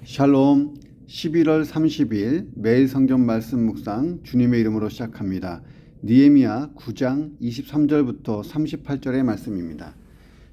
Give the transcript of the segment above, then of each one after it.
샬롬. 11월 30일 매일 성경 말씀 묵상 주님의 이름으로 시작합니다. 느헤미야 9장 23절부터 38절의 말씀입니다.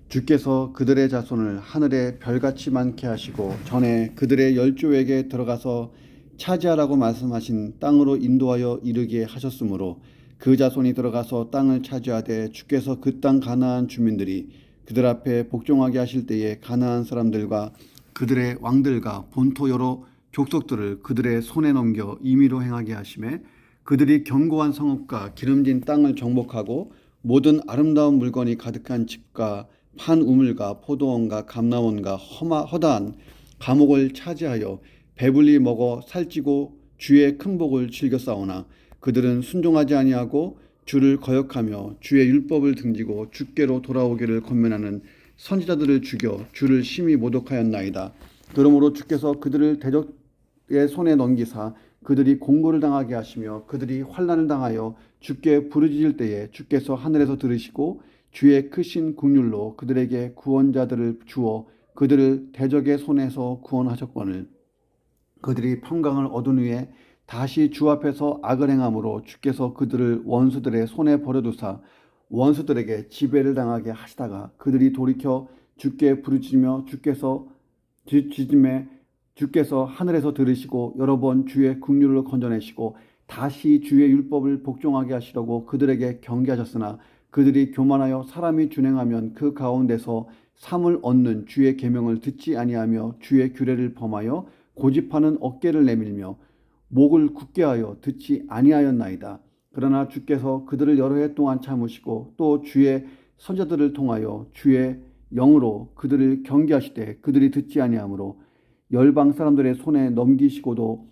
주께서 그들의 자손을 하늘의 별같이 많게 하시고 전에 그들의 열조에게 들어가서 차지하라고 말씀하신 땅으로 인도하여 이르게 하셨으므로 그 자손이 들어가서 땅을 차지하되 주께서 그 땅 가나안 주민들이 그들 앞에 복종하게 하실 때에 가나안 사람들과 그들의 왕들과 본토 여러 족속들을 그들의 손에 넘겨 임의로 행하게 하심에 그들이 견고한 성읍과 기름진 땅을 정복하고 모든 아름다운 물건이 가득한 집과 판 우물과 포도원과 감나원과 허다한 감옥을 차지하여 배불리 먹어 살찌고 주의 큰 복을 즐겨 싸우나 그들은 순종하지 아니하고 주를 거역하며 주의 율법을 등지고 주께로 돌아오기를 권면하는 선지자들을 죽여 주를 심히 모독하였나이다. 그러므로 주께서 그들을 대적의 손에 넘기사 그들이 공고를 당하게 하시며 그들이 환난을 당하여 주께 부르짖을 때에 주께서 하늘에서 들으시고 주의 크신 긍휼로 그들에게 구원자들을 주어 그들을 대적의 손에서 구원하셨거늘 그들이 평강을 얻은 후에 다시 주 앞에서 악을 행함으로 주께서 그들을 원수들의 손에 버려두사 원수들에게 지배를 당하게 하시다가 그들이 돌이켜 주께 부르짖으며 주께서 하늘에서 들으시고 여러 번 주의 긍휼을 건져내시고 다시 주의 율법을 복종하게 하시려고 그들에게 경계하셨으나 그들이 교만하여 사람이 준행하면 그 가운데서 삶을 얻는 주의 계명을 듣지 아니하며 주의 규례를 범하여 고집하는 어깨를 내밀며 목을 굳게 하여 듣지 아니하였나이다. 그러나 주께서 그들을 여러 해 동안 참으시고 또 주의 선자들을 통하여 주의 영으로 그들을 경계하시되 그들이 듣지 아니하므로 열방 사람들의 손에 넘기시고도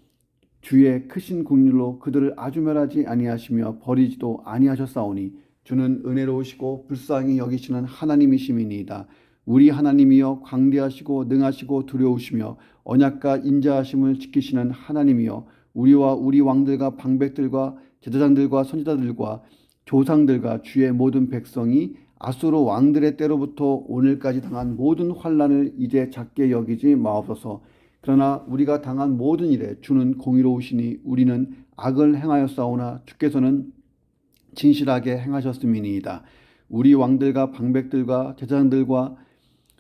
주의 크신 긍휼로 그들을 아주 멸하지 아니하시며 버리지도 아니하셨사오니 주는 은혜로우시고 불쌍히 여기시는 하나님이시미니이다. 우리 하나님이여 광대하시고 능하시고 두려우시며 언약과 인자하심을 지키시는 하나님이여 우리와 우리 왕들과 방백들과 제사장들과 선지자들과 조상들과 주의 모든 백성이 아수르 왕들의 때로부터 오늘까지 당한 모든 환난을 이제 작게 여기지 마옵소서. 그러나 우리가 당한 모든 일에 주는 공의로우시니 우리는 악을 행하였사오나 주께서는 진실하게 행하셨음이니이다. 우리 왕들과 방백들과 제사장들과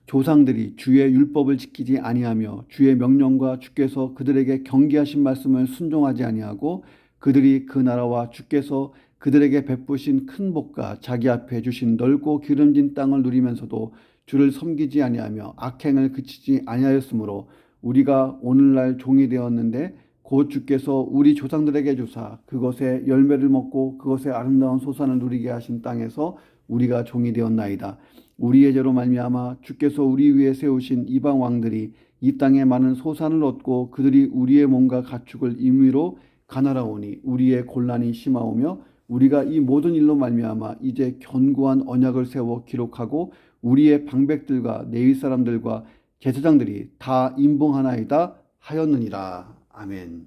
조상들이 주의 율법을 지키지 아니하며 주의 명령과 주께서 그들에게 경계하신 말씀을 순종하지 아니하고 그들이 그 나라와 주께서 그들에게 베푸신 큰 복과 자기 앞에 주신 넓고 기름진 땅을 누리면서도 주를 섬기지 아니하며 악행을 그치지 아니하였으므로 우리가 오늘날 종이 되었는데 곧 주께서 우리 조상들에게 주사 그것의 열매를 먹고 그것의 아름다운 소산을 누리게 하신 땅에서 우리가 종이 되었나이다. 우리의 죄로 말미암아 주께서 우리 위에 세우신 이방 왕들이 이 땅에 많은 소산을 얻고 그들이 우리의 몸과 가축을 임의로 가나라오니 우리의 곤란이 심하오며 우리가 이 모든 일로 말미암아 이제 견고한 언약을 세워 기록하고 우리의 방백들과 레위 사람들과 제사장들이 다 임봉하나이다 하였느니라. 아멘.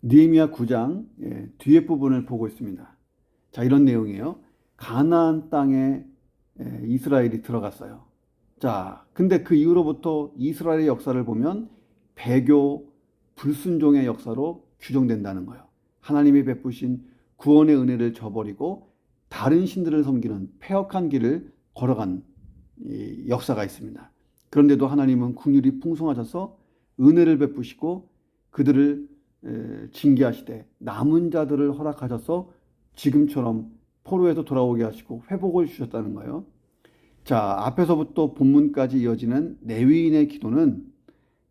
느헤미야 9장 뒤에 부분을 보고 있습니다. 자, 이런 내용이에요. 가나안 땅에 이스라엘이 들어갔어요. 자, 근데 그 이후로부터 이스라엘의 역사를 보면 배교, 불순종의 역사로 규정된다는 거예요. 하나님이 베푸신 구원의 은혜를 저버리고 다른 신들을 섬기는 패역한 길을 걸어간 역사가 있습니다. 그런데도 하나님은 긍휼이 풍성하셔서 은혜를 베푸시고 그들을 징계하시되 남은 자들을 허락하셔서 지금처럼 포로에서 돌아오게 하시고 회복을 주셨다는 거예요. 자, 앞에서부터 본문까지 이어지는 레위인의 기도는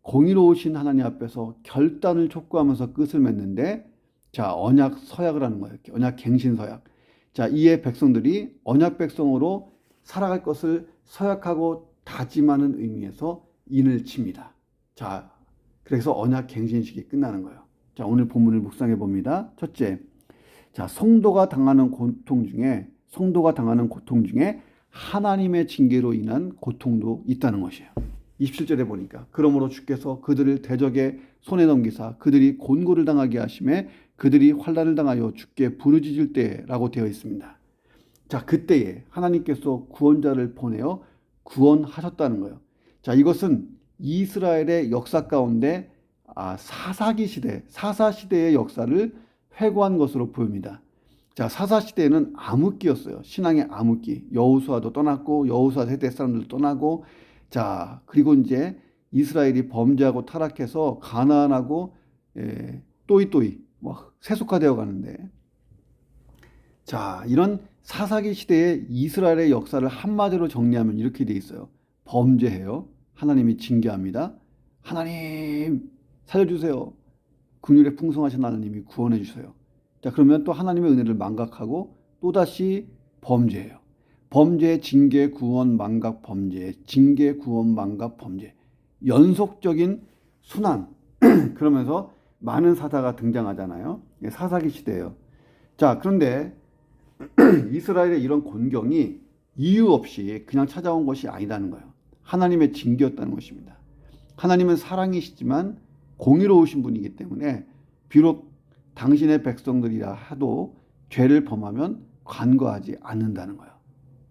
공의로우신 하나님 앞에서 결단을 촉구하면서 끝을 맺는데, 자, 언약 서약을 하는 거예요. 언약 갱신 서약. 자, 이에 백성들이 언약 백성으로 살아갈 것을 서약하고 다짐하는 의미에서 인을 칩니다. 자, 그래서 언약 갱신식이 끝나는 거예요. 자, 오늘 본문을 묵상해 봅니다. 첫째, 자, 성도가 당하는 고통 중에 하나님의 징계로 인한 고통도 있다는 것이에요. 27절에 보니까 그러므로 주께서 그들을 대적의 손에 넘기사 그들이 곤고를 당하게 하심에 그들이 환난을 당하여 주께 부르짖을 때라고 되어 있습니다. 자, 그때에 하나님께서 구원자를 보내어 구원하셨다는 거예요. 자, 이것은 이스라엘의 역사 가운데 사사시대의 역사를 회고한 것으로 보입니다. 자, 사사시대는 암흑기였어요. 신앙의 암흑기. 여호수아도 떠났고 여호수아 세대 사람들도 떠나고, 자, 그리고 이제 이스라엘이 범죄하고 타락해서 가나안하고 또이또이 세속화되어 가는데, 자, 이런 사사기 시대의 이스라엘의 역사를 한마디로 정리하면 이렇게 돼 있어요. 범죄해요. 하나님이 징계합니다. 하나님 살려주세요. 긍휼에 풍성하신 하나님이 구원해 주세요. 자, 그러면 또 하나님의 은혜를 망각하고 또다시 범죄해요. 범죄, 징계, 구원, 망각, 범죄, 징계, 구원, 망각, 범죄. 연속적인 순환. 그러면서 많은 사사가 등장하잖아요. 사사기 시대예요. 자, 그런데 이스라엘의 이런 곤경이 이유 없이 그냥 찾아온 것이 아니라는 거예요. 하나님의 징계였다는 것입니다. 하나님은 사랑이시지만 공의로우신 분이기 때문에 비록 당신의 백성들이라 하도 죄를 범하면 간과하지 않는다는 거예요.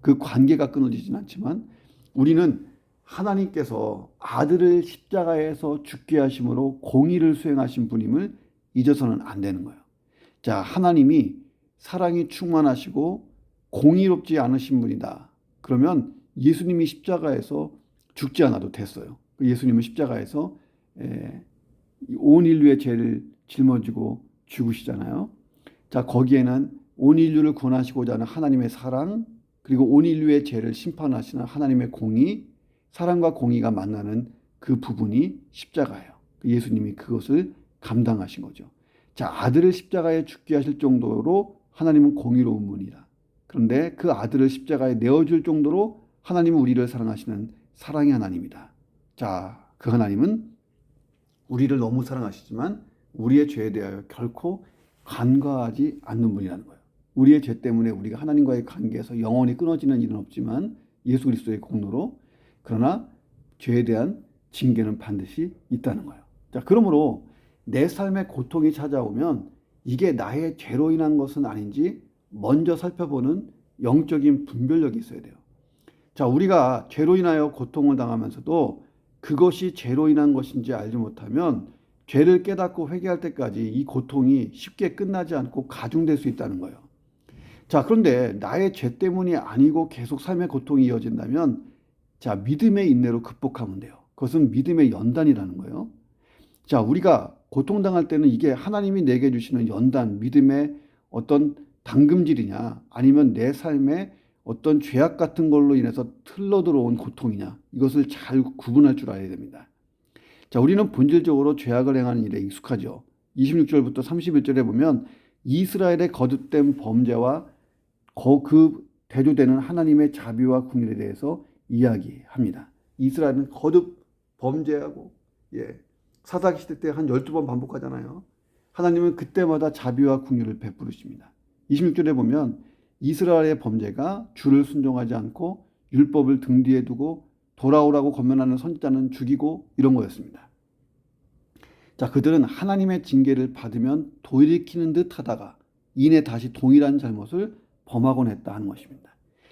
그 관계가 끊어지진 않지만 우리는 하나님께서 아들을 십자가에서 죽게 하심으로 공의를 수행하신 분임을 잊어서는 안 되는 거예요. 자, 하나님이 사랑이 충만하시고 공의롭지 않으신 분이다. 그러면 예수님이 십자가에서 죽지 않아도 됐어요. 예수님은 십자가에서 온 인류의 죄를 짊어지고 죽으시잖아요. 자, 거기에는 온 인류를 구원하시고자 하는 하나님의 사랑, 그리고 온 인류의 죄를 심판하시는 하나님의 공의, 사랑과 공의가 만나는 그 부분이 십자가예요. 예수님이 그것을 감당하신 거죠. 자, 아들을 십자가에 죽게 하실 정도로 하나님은 공의로운 분이다. 그런데 그 아들을 십자가에 내어줄 정도로 하나님은 우리를 사랑하시는 사랑의 하나님이다. 자, 그 하나님은 우리를 너무 사랑하시지만 우리의 죄에 대하여 결코 간과하지 않는 분이라는 거예요. 우리의 죄 때문에 우리가 하나님과의 관계에서 영원히 끊어지는 일은 없지만 예수 그리스도의 공로로, 그러나 죄에 대한 징계는 반드시 있다는 거예요. 자, 그러므로 내 삶에 고통이 찾아오면 이게 나의 죄로 인한 것은 아닌지 먼저 살펴보는 영적인 분별력이 있어야 돼요. 자, 우리가 죄로 인하여 고통을 당하면서도 그것이 죄로 인한 것인지 알지 못하면 죄를 깨닫고 회개할 때까지 이 고통이 쉽게 끝나지 않고 가중될 수 있다는 거예요. 자, 그런데 나의 죄 때문이 아니고 계속 삶의 고통이 이어진다면, 자, 믿음의 인내로 극복하면 돼요. 그것은 믿음의 연단이라는 거예요. 자, 우리가 고통당할 때는 이게 하나님이 내게 주시는 연단, 믿음의 어떤 당금질이냐, 아니면 내 삶에 어떤 죄악 같은 걸로 인해서 틀러 들어온 고통이냐, 이것을 잘 구분할 줄 알아야 됩니다. 자, 우리는 본질적으로 죄악을 행하는 일에 익숙하죠. 26절부터 31절에 보면 이스라엘의 거듭된 범죄와 그 대조되는 하나님의 자비와 긍휼에 대해서 이야기합니다. 이스라엘은 거듭 범죄하고, 사사기 시대 때 한 12번 반복하잖아요. 하나님은 그때마다 자비와 긍휼을 베푸르십니다. 26절에 보면 이스라엘의 범죄가 주를 순종하지 않고 율법을 등 뒤에 두고 돌아오라고 권면하는 선지자는 죽이고, 이런 거였습니다. 자, 그들은 하나님의 징계를 받으면 돌이키는 듯 하다가 이내 다시 동일한 잘못을 범하곤 했다 하는 것입니다.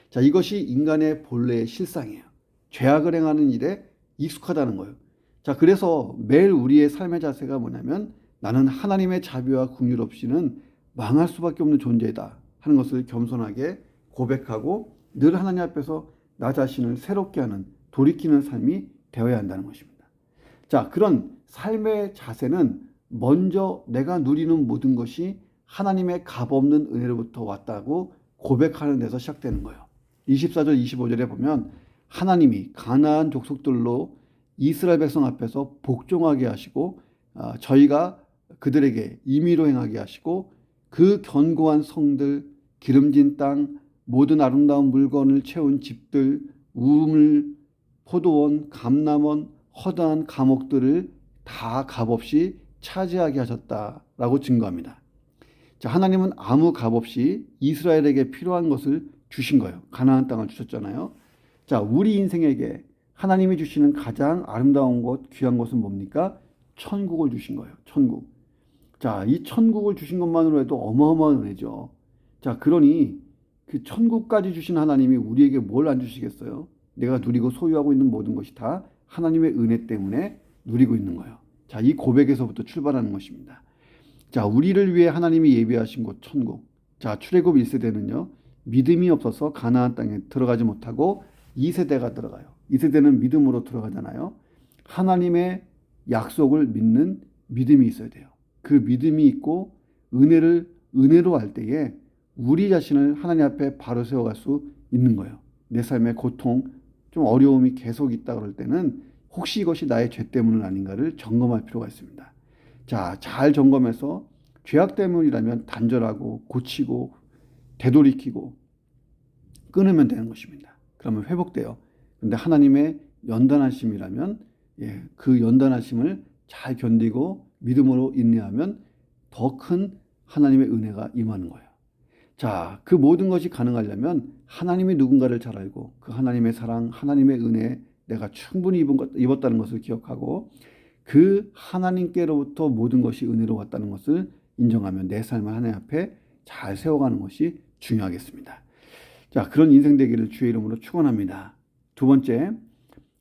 자, 이것이 인간의 본래의 실상이에요. 죄악을 행하는 일에 익숙하다는 거예요. 자, 그래서 매일 우리의 삶의 자세가 뭐냐면 나는 하나님의 자비와 긍휼 없이는 망할 수밖에 없는 존재다 하는 것을 겸손하게 고백하고 늘 하나님 앞에서 나 자신을 새롭게 하는, 돌이키는 삶이 되어야 한다는 것입니다. 자, 그런 삶의 자세는 먼저 내가 누리는 모든 것이 하나님의 값없는 은혜로부터 왔다고 고백하는 데서 시작되는 거예요. 24절 25절에 보면 하나님이 가나안 족속들로 이스라엘 백성 앞에서 복종하게 하시고 저희가 그들에게 임의로 행하게 하시고 그 견고한 성들, 기름진 땅, 모든 아름다운 물건을 채운 집들, 우물, 포도원, 감람원, 허다한 감옥들을 다 값없이 차지하게 하셨다라고 증거합니다. 자, 하나님은 아무 값없이 이스라엘에게 필요한 것을 주신 거예요. 가나안 땅을 주셨잖아요. 자, 우리 인생에게 하나님이 주시는 가장 아름다운 것, 귀한 것은 뭡니까? 천국을 주신 거예요. 천국. 자, 이 천국을 주신 것만으로 해도 어마어마한 은혜죠. 자, 그러니 그 천국까지 주신 하나님이 우리에게 뭘 안 주시겠어요? 내가 누리고 소유하고 있는 모든 것이 다 하나님의 은혜 때문에 누리고 있는 거예요. 자, 이 고백에서부터 출발하는 것입니다. 자, 우리를 위해 하나님이 예비하신 곳 천국. 자, 출애굽 1세대는요. 믿음이 없어서 가나안 땅에 들어가지 못하고 2세대가 들어가요. 2세대는 믿음으로 들어가잖아요. 하나님의 약속을 믿는 믿음이 있어야 돼요. 그 믿음이 있고 은혜로 할 때에 우리 자신을 하나님 앞에 바로 세워갈 수 있는 거예요. 내 삶의 고통, 좀 어려움이 계속 있다 그럴 때는 혹시 이것이 나의 죄 때문은 아닌가를 점검할 필요가 있습니다. 자, 잘 점검해서 죄악 때문이라면 단절하고 고치고 되돌이키고 끊으면 되는 것입니다. 그러면 회복돼요. 그런데 하나님의 연단하심이라면 그 연단하심을 잘 견디고 믿음으로 인내하면 더 큰 하나님의 은혜가 임하는 거예요. 자, 그 모든 것이 가능하려면 하나님이 누군가를 잘 알고 그 하나님의 사랑, 하나님의 은혜 내가 충분히 입었다는 것을 기억하고 그 하나님께로부터 모든 것이 은혜로 왔다는 것을 인정하면 내 삶을 하나님 앞에 잘 세워가는 것이 중요하겠습니다. 자, 그런 인생 되기를 주의 이름으로 축원합니다. 두 번째,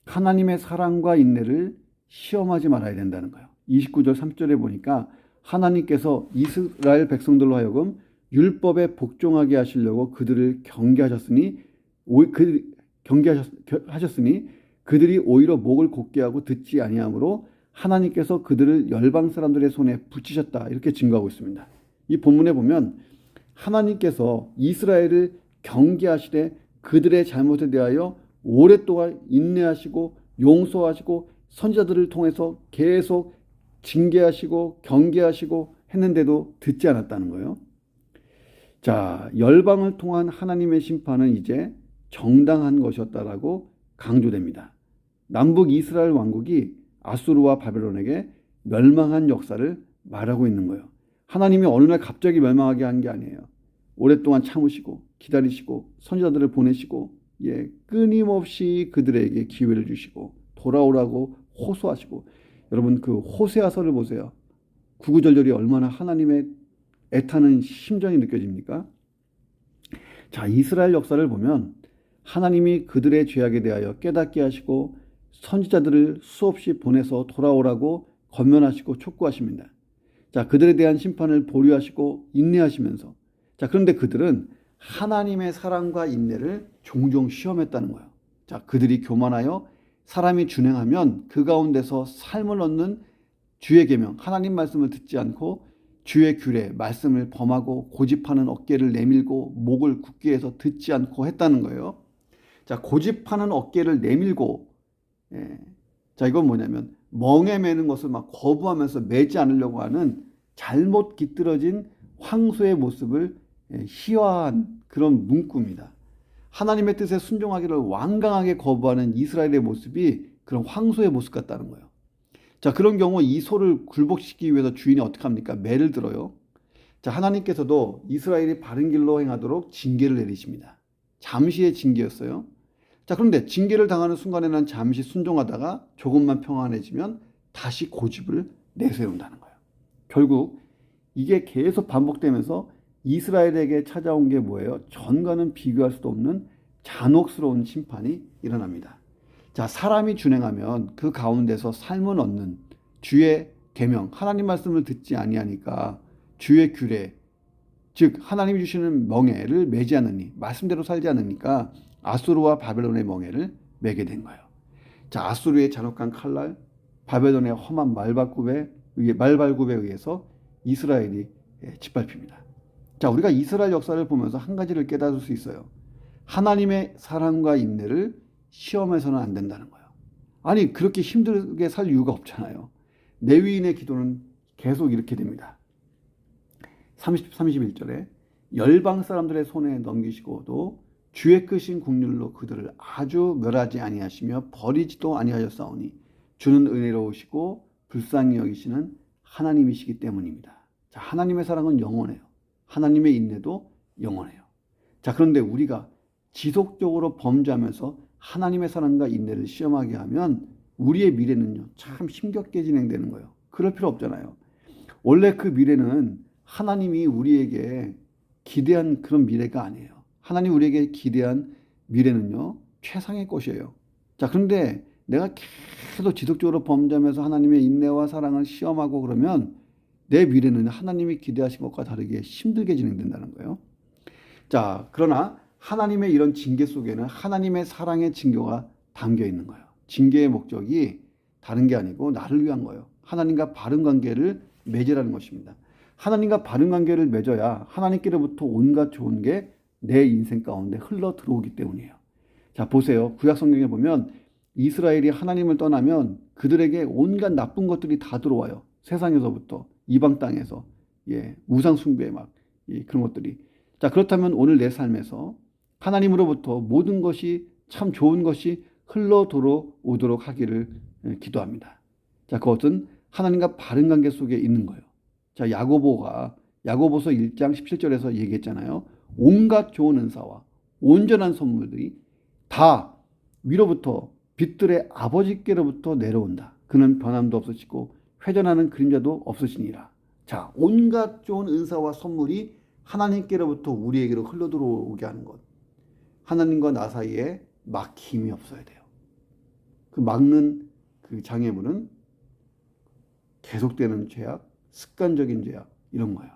하나님의 사랑과 인내를 시험하지 말아야 된다는 거예요. 29절 3절에 보니까 하나님께서 이스라엘 백성들로 하여금 율법에 복종하게 하시려고 그들을 경계하셨으니 그들이 오히려 목을 곧게 하고 듣지 아니하므로 하나님께서 그들을 열방 사람들의 손에 붙이셨다. 이렇게 증거하고 있습니다. 이 본문에 보면 하나님께서 이스라엘을 경계하시되 그들의 잘못에 대하여 오랫동안 인내하시고 용서하시고 선지자들을 통해서 계속 징계하시고 경계하시고 했는데도 듣지 않았다는 거예요. 자, 열방을 통한 하나님의 심판은 이제 정당한 것이었다라고 강조됩니다. 남북 이스라엘 왕국이 아수르와 바벨론에게 멸망한 역사를 말하고 있는 거예요. 하나님이 어느 날 갑자기 멸망하게 한 게 아니에요. 오랫동안 참으시고 기다리시고 선지자들을 보내시고 끊임없이 그들에게 기회를 주시고 돌아오라고 호소하시고, 여러분 그 호세아서를 보세요. 구구절절이 얼마나 하나님의 애타는 심정이 느껴집니까? 자, 이스라엘 역사를 보면 하나님이 그들의 죄악에 대하여 깨닫게 하시고 선지자들을 수없이 보내서 돌아오라고 권면하시고 촉구하십니다. 자, 그들에 대한 심판을 보류하시고 인내하시면서, 자, 그런데 그들은 하나님의 사랑과 인내를 종종 시험했다는 거예요. 자, 그들이 교만하여 사람이 준행하면 그 가운데서 삶을 얻는 주의 계명, 하나님 말씀을 듣지 않고 주의 규례, 말씀을 범하고 고집하는 어깨를 내밀고 목을 굳게 해서 듣지 않고 했다는 거예요. 자, 고집하는 어깨를 내밀고, 자, 이건 뭐냐면 멍에 매는 것을 막 거부하면서 매지 않으려고 하는 잘못 깃들어진 황소의 모습을 희화한 그런 문구입니다. 하나님의 뜻에 순종하기를 완강하게 거부하는 이스라엘의 모습이 그런 황소의 모습 같다는 거예요. 자, 그런 경우 이 소를 굴복시키기 위해서 주인이 어떻게 합니까? 매를 들어요. 자, 하나님께서도 이스라엘이 바른 길로 행하도록 징계를 내리십니다. 잠시의 징계였어요. 자, 그런데 징계를 당하는 순간에는 잠시 순종하다가 조금만 평안해지면 다시 고집을 내세운다는 거예요. 결국 이게 계속 반복되면서 이스라엘에게 찾아온 게 뭐예요? 전과는 비교할 수도 없는 잔혹스러운 심판이 일어납니다. 자, 사람이 준행하면 그 가운데서 삶을 얻는 주의 계명, 하나님 말씀을 듣지 아니하니까 주의 규례, 즉 하나님이 주시는 멍에를 매지 않으니, 말씀대로 살지 않으니까 아수르와 바벨론의 멍에를 매게 된 거예요. 자, 아수르의 잔혹한 칼날, 바벨론의 험한 말발굽에 의해서 이스라엘이 짓밟힙니다. 자, 우리가 이스라엘 역사를 보면서 한 가지를 깨달을 수 있어요. 하나님의 사랑과 인내를 시험해서는 안 된다는 거예요. 아니, 그렇게 힘들게 살 이유가 없잖아요. 레위인의 기도는 계속 이렇게 됩니다. 31절에 열방 사람들의 손에 넘기시고도 주의 크신 국률로 그들을 아주 멸하지 아니하시며 버리지도 아니하셨사오니 주는 은혜로우시고 불쌍히 여기시는 하나님이시기 때문입니다. 자, 하나님의 사랑은 영원해요. 하나님의 인내도 영원해요. 자, 그런데 우리가 지속적으로 범죄하면서 하나님의 사랑과 인내를 시험하게 하면 우리의 미래는요, 참 힘겹게 진행되는 거예요. 그럴 필요 없잖아요. 원래 그 미래는 하나님이 우리에게 기대한 그런 미래가 아니에요. 하나님 우리에게 기대한 미래는요, 최상의 것이에요. 자, 그런데 내가 계속 지속적으로 범죄하면서 하나님의 인내와 사랑을 시험하고 그러면 내 미래는 하나님이 기대하신 것과 다르게 힘들게 진행된다는 거예요. 자, 그러나 하나님의 이런 징계 속에는 하나님의 사랑의 징조가 담겨 있는 거예요. 징계의 목적이 다른 게 아니고 나를 위한 거예요. 하나님과 바른 관계를 맺으라는 것입니다. 하나님과 바른 관계를 맺어야 하나님께로부터 온갖 좋은 게 내 인생 가운데 흘러 들어오기 때문이에요. 자, 보세요. 구약 성경에 보면 이스라엘이 하나님을 떠나면 그들에게 온갖 나쁜 것들이 다 들어와요. 세상에서부터, 이방 땅에서, 우상 숭배 그런 것들이. 자, 그렇다면 오늘 내 삶에서 하나님으로부터 모든 것이 참 좋은 것이 흘러 들어오도록 하기를 기도합니다. 자, 그것은 하나님과 바른 관계 속에 있는 거예요. 자, 야고보서 1장 17절에서 얘기했잖아요. 온갖 좋은 은사와 온전한 선물들이 다 위로부터 빛들의 아버지께로부터 내려온다. 그는 변함도 없으시고 회전하는 그림자도 없으시니라. 자, 온갖 좋은 은사와 선물이 하나님께로부터 우리에게로 흘러 들어오게 하는 것. 하나님과 나 사이에 막힘이 없어야 돼요. 그 막는 그 장애물은 계속되는 죄악, 습관적인 죄악, 이런 거예요.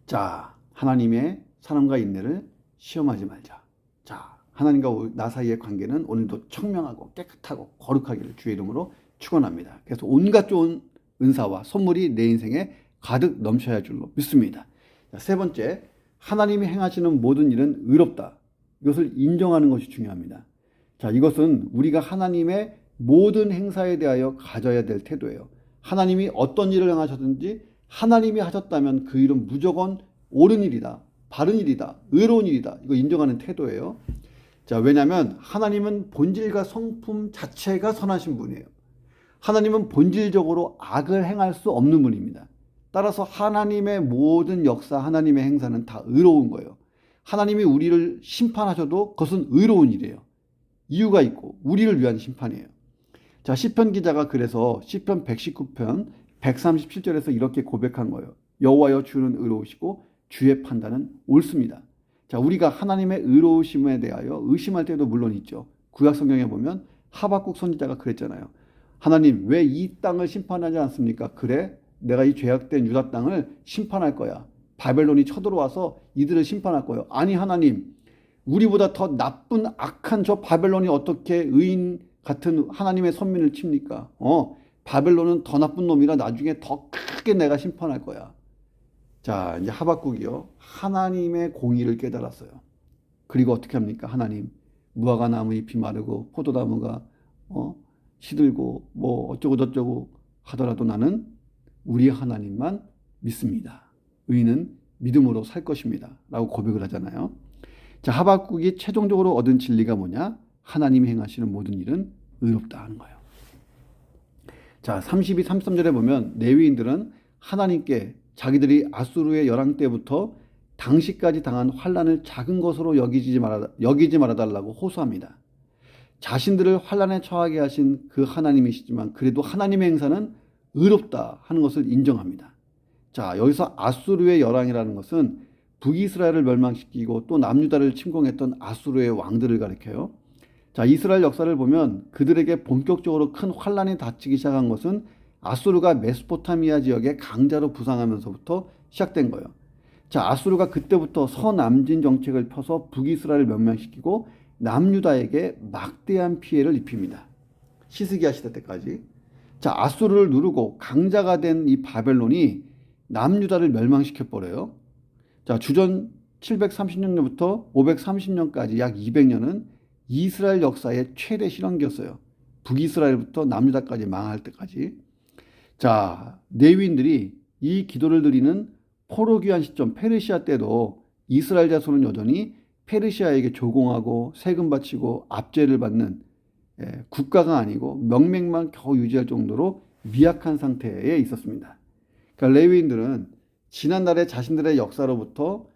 자, 하나님의 사랑과 인내를 시험하지 말자. 자, 하나님과 나 사이의 관계는 오늘도 청명하고 깨끗하고 거룩하기를 주의 이름으로 축원합니다. 그래서 온갖 좋은 은사와 선물이 내 인생에 가득 넘쳐야 할 줄로 믿습니다. 자, 세 번째, 하나님이 행하시는 모든 일은 의롭다. 이것을 인정하는 것이 중요합니다. 자, 이것은 우리가 하나님의 모든 행사에 대하여 가져야 될 태도예요. 하나님이 어떤 일을 행하셨든지 하나님이 하셨다면 그 일은 무조건 옳은 일이다, 바른 일이다, 의로운 일이다. 이거 인정하는 태도예요. 자, 왜냐하면 하나님은 본질과 성품 자체가 선하신 분이에요. 하나님은 본질적으로 악을 행할 수 없는 분입니다. 따라서 하나님의 모든 역사, 하나님의 행사는 다 의로운 거예요. 하나님이 우리를 심판하셔도 그것은 의로운 일이에요. 이유가 있고 우리를 위한 심판이에요. 자, 시편 기자가 그래서 시편 119편 137절에서 이렇게 고백한 거예요. 여호와여, 주는 의로우시고 주의 판단은 옳습니다. 자, 우리가 하나님의 의로우심에 대하여 의심할 때도 물론 있죠. 구약 성경에 보면 하박국 선지자가 그랬잖아요. 하나님, 왜 이 땅을 심판하지 않습니까? 그래, 내가 이 죄악된 유다 땅을 심판할 거야. 바벨론이 쳐들어와서 이들을 심판할 거예요. 아니, 하나님, 우리보다 더 나쁜 악한 저 바벨론이 어떻게 의인 같은 하나님의 선민을 칩니까? 바벨론은 더 나쁜 놈이라 나중에 더 크게 내가 심판할 거야. 자, 이제 하박국이요, 하나님의 공의를 깨달았어요. 그리고 어떻게 합니까? 하나님, 무화과 나무 잎이 마르고 포도나무가 시들고 뭐 어쩌고 저쩌고 하더라도 나는 우리 하나님만 믿습니다. 의인은 믿음으로 살 것입니다. 라고 고백을 하잖아요. 자, 하박국이 최종적으로 얻은 진리가 뭐냐? 하나님이 행하시는 모든 일은 의롭다 하는 거예요. 자, 32, 33절에 보면 레위인들은 하나님께 자기들이 아수르의 열왕 때부터 당시까지 당한 환난을 작은 것으로 여기지 말아달라고 호소합니다. 자신들을 환난에 처하게 하신 그 하나님이시지만 그래도 하나님의 행사는 의롭다 하는 것을 인정합니다. 자, 여기서 아수르의 열왕이라는 것은 북이스라엘을 멸망시키고 또 남유다를 침공했던 아수르의 왕들을 가리켜요. 자, 이스라엘 역사를 보면 그들에게 본격적으로 큰 환난이 닥치기 시작한 것은 아수르가 메소포타미아 지역의 강자로 부상하면서부터 시작된 거예요. 자, 아수르가 그때부터 서남진 정책을 펴서 북이스라엘을 멸망시키고 남유다에게 막대한 피해를 입힙니다. 시스기야 시대 때까지. 자, 아수르를 누르고 강자가 된 이 바벨론이 남유다를 멸망시켜버려요. 자, 주전 730년부터 530년까지 약 200년은 이스라엘 역사의 최대 실현기였어요. 북이스라엘부터 남유다까지 망할 때까지. 자, 레위인들이 이 기도를 드리는 포로귀환 시점 페르시아 때도 이스라엘 자손은 여전히 페르시아에게 조공하고 세금 바치고 압제를 받는 국가가 아니고 명맥만 겨우 유지할 정도로 미약한 상태에 있었습니다. 그러니까 레위인들은 지난날의 자신들의 역사로부터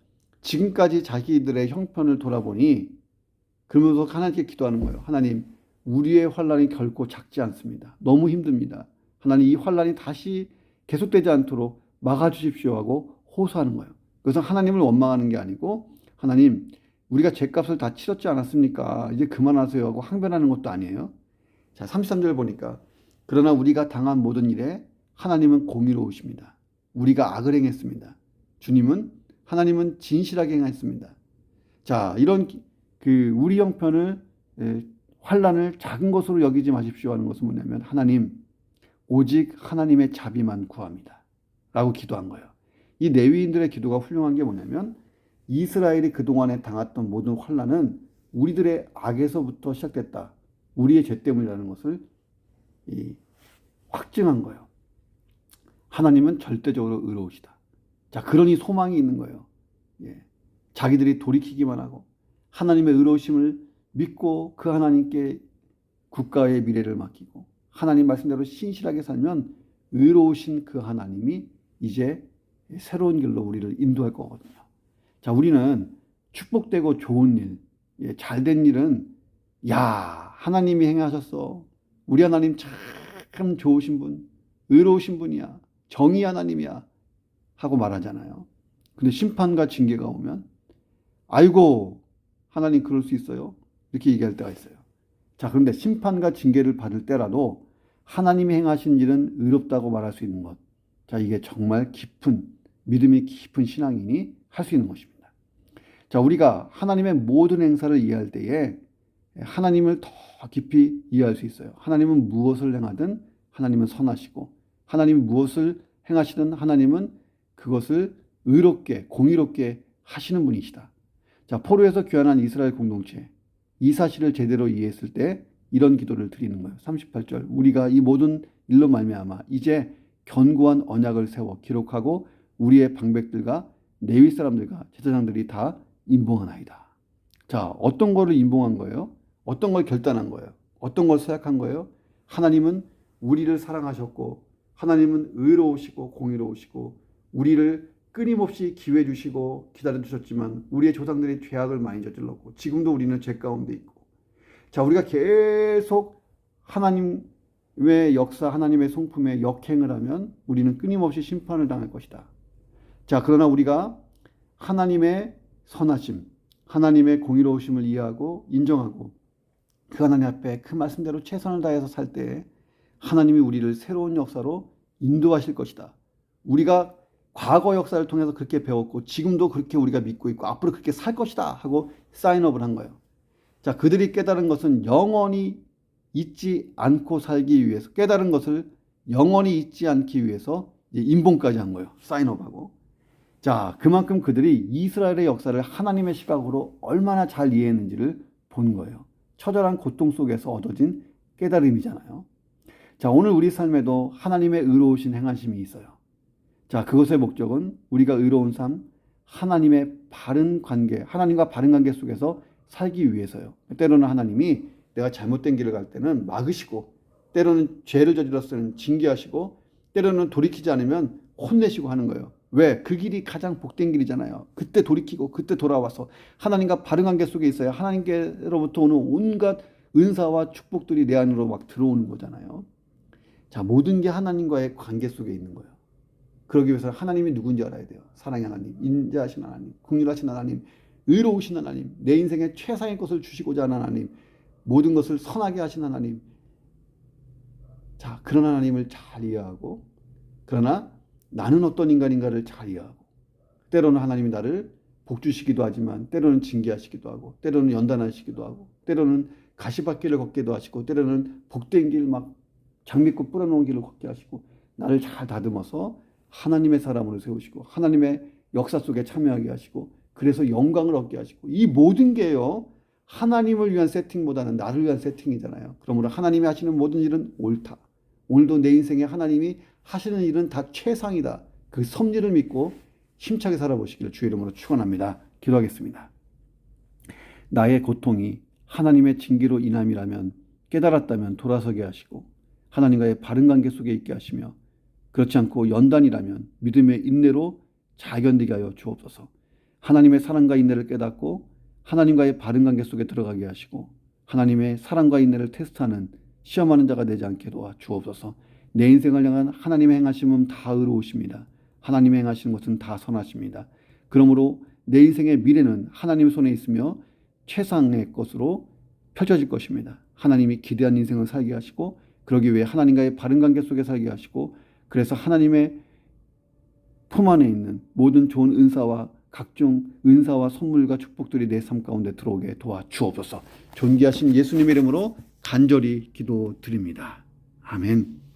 지금까지 자기들의 형편을 돌아보니 그러면서 하나님께 기도하는 거예요. 하나님, 우리의 환난이 결코 작지 않습니다. 너무 힘듭니다. 하나님, 이 환난이 다시 계속되지 않도록 막아주십시오 하고 호소하는 거예요. 그래서 하나님을 원망하는 게 아니고 하나님, 우리가 죄값을 다 치렀지 않았습니까? 이제 그만하세요 하고 항변하는 것도 아니에요. 자, 33절 보니까 그러나 우리가 당한 모든 일에 하나님은 공의로우십니다. 우리가 악을 행했습니다. 하나님은 진실하게 행했습니다. 자, 이런 우리 형편을 환난을 작은 것으로 여기지 마십시오 하는 것은 뭐냐면 하나님 오직 하나님의 자비만 구합니다. 라고 기도한 거예요. 이 레위인들의 기도가 훌륭한 게 뭐냐면 이스라엘이 그동안에 당했던 모든 환난은 우리들의 악에서부터 시작됐다. 우리의 죄 때문이라는 것을 확증한 거예요. 하나님은 절대적으로 의로우시다. 자, 그러니 소망이 있는 거예요. 예. 자기들이 돌이키기만 하고 하나님의 의로우심을 믿고 그 하나님께 국가의 미래를 맡기고 하나님 말씀대로 신실하게 살면 의로우신 그 하나님이 이제 새로운 길로 우리를 인도할 거거든요. 자, 우리는 축복되고 좋은 일, 잘된 일은 하나님이 행하셨어. 우리 하나님 참 좋으신 분, 의로우신 분이야. 정의 하나님이야. 하고 말하잖아요. 근데 심판과 징계가 오면 아이고 하나님 그럴 수 있어요? 이렇게 얘기할 때가 있어요. 자, 그런데 심판과 징계를 받을 때라도 하나님이 행하신 일은 의롭다고 말할 수 있는 것. 자, 이게 정말 믿음이 깊은 신앙인이 할 수 있는 것입니다. 자, 우리가 하나님의 모든 행사를 이해할 때에 하나님을 더 깊이 이해할 수 있어요. 하나님은 무엇을 행하든 하나님은 선하시고 하나님이 무엇을 행하시든 하나님은 그것을 의롭게 공의롭게 하시는 분이시다. 자, 포로에서 귀환한 이스라엘 공동체 이 사실을 제대로 이해했을 때 이런 기도를 드리는 거예요. 38절 우리가 이 모든 일로 말미암아 이제 견고한 언약을 세워 기록하고 우리의 방백들과 레위 사람들과 제사장들이 다 임봉하나이다. 자, 어떤 거를 임봉한 거예요? 어떤 걸 결단한 거예요? 어떤 걸 서약한 거예요? 하나님은 우리를 사랑하셨고 하나님은 의로우시고 공의로우시고 우리를 끊임없이 기회 주시고 기다려 주셨지만 우리의 조상들이 죄악을 많이 저질렀고 지금도 우리는 죄 가운데 있고 자, 우리가 계속 하나님의 역사 하나님의 성품에 역행을 하면 우리는 끊임없이 심판을 당할 것이다. 자, 그러나 우리가 하나님의 선하심 하나님의 공의로우심을 이해하고 인정하고 그 하나님 앞에 그 말씀대로 최선을 다해서 살 때 하나님이 우리를 새로운 역사로 인도하실 것이다. 우리가 과거 역사를 통해서 그렇게 배웠고 지금도 그렇게 우리가 믿고 있고 앞으로 그렇게 살 것이다 하고 사인업을 한 거예요. 자, 그들이 깨달은 것은 영원히 잊지 않고 살기 위해서 깨달은 것을 영원히 잊지 않기 위해서 임봉까지 한 거예요. 사인업하고. 자, 그만큼 그들이 이스라엘의 역사를 하나님의 시각으로 얼마나 잘 이해했는지를 본 거예요. 처절한 고통 속에서 얻어진 깨달음이잖아요. 자, 오늘 우리 삶에도 하나님의 의로우신 행하심이 있어요. 자, 그것의 목적은 우리가 의로운 삶, 하나님의 바른 관계, 하나님과 바른 관계 속에서 살기 위해서요. 때로는 하나님이 내가 잘못된 길을 갈 때는 막으시고 때로는 죄를 저질렀을 때는 징계하시고 때로는 돌이키지 않으면 혼내시고 하는 거예요. 왜? 그 길이 가장 복된 길이잖아요. 그때 돌이키고 그때 돌아와서 하나님과 바른 관계 속에 있어야 하나님께로부터 오는 온갖 은사와 축복들이 내 안으로 막 들어오는 거잖아요. 자, 모든 게 하나님과의 관계 속에 있는 거예요. 그러기 위해서 하나님이 누군지 알아야 돼요. 사랑의 하나님, 인자하신 하나님, 긍휼하신 하나님, 의로우신 하나님, 내 인생에 최상의 것을 주시고자 하는 하나님, 모든 것을 선하게 하신 하나님. 자, 그런 하나님을 잘 이해하고 그러나 나는 어떤 인간인가를 잘 이해하고 때로는 하나님이 나를 복주시기도 하지만 때로는 징계하시기도 하고 때로는 연단하시기도 하고 때로는 가시밭길을 걷기도 하시고 때로는 복된 길 막 장미꽃 뿌려놓은 길을 걷게 하시고 나를 잘 다듬어서 하나님의 사람으로 세우시고 하나님의 역사 속에 참여하게 하시고 그래서 영광을 얻게 하시고 이 모든 게요 하나님을 위한 세팅보다는 나를 위한 세팅이잖아요. 그러므로 하나님이 하시는 모든 일은 옳다. 오늘도 내 인생에 하나님이 하시는 일은 다 최상이다. 그 섭리를 믿고 힘차게 살아보시기를 주의 이름으로 축원합니다. 기도하겠습니다. 나의 고통이 하나님의 징계로 인함이라면 깨달았다면 돌아서게 하시고 하나님과의 바른 관계 속에 있게 하시며 그렇지 않고 연단이라면 믿음의 인내로 잘 견디게 하여 주옵소서. 하나님의 사랑과 인내를 깨닫고 하나님과의 바른 관계 속에 들어가게 하시고 하나님의 사랑과 인내를 테스트하는 시험하는 자가 되지 않게 도와 주옵소서. 내 인생을 향한 하나님의 행하심은 다 의로우십니다. 하나님의 행하시는 것은 다 선하십니다. 그러므로 내 인생의 미래는 하나님의 손에 있으며 최상의 것으로 펼쳐질 것입니다. 하나님이 기대한 인생을 살게 하시고 그러기 위해 하나님과의 바른 관계 속에 살게 하시고 그래서 하나님의 품 안에 있는 모든 좋은 은사와 각종 은사와 선물과 축복들이 내 삶 가운데 들어오게 도와주옵소서. 존귀하신 예수님의 이름으로 간절히 기도드립니다. 아멘.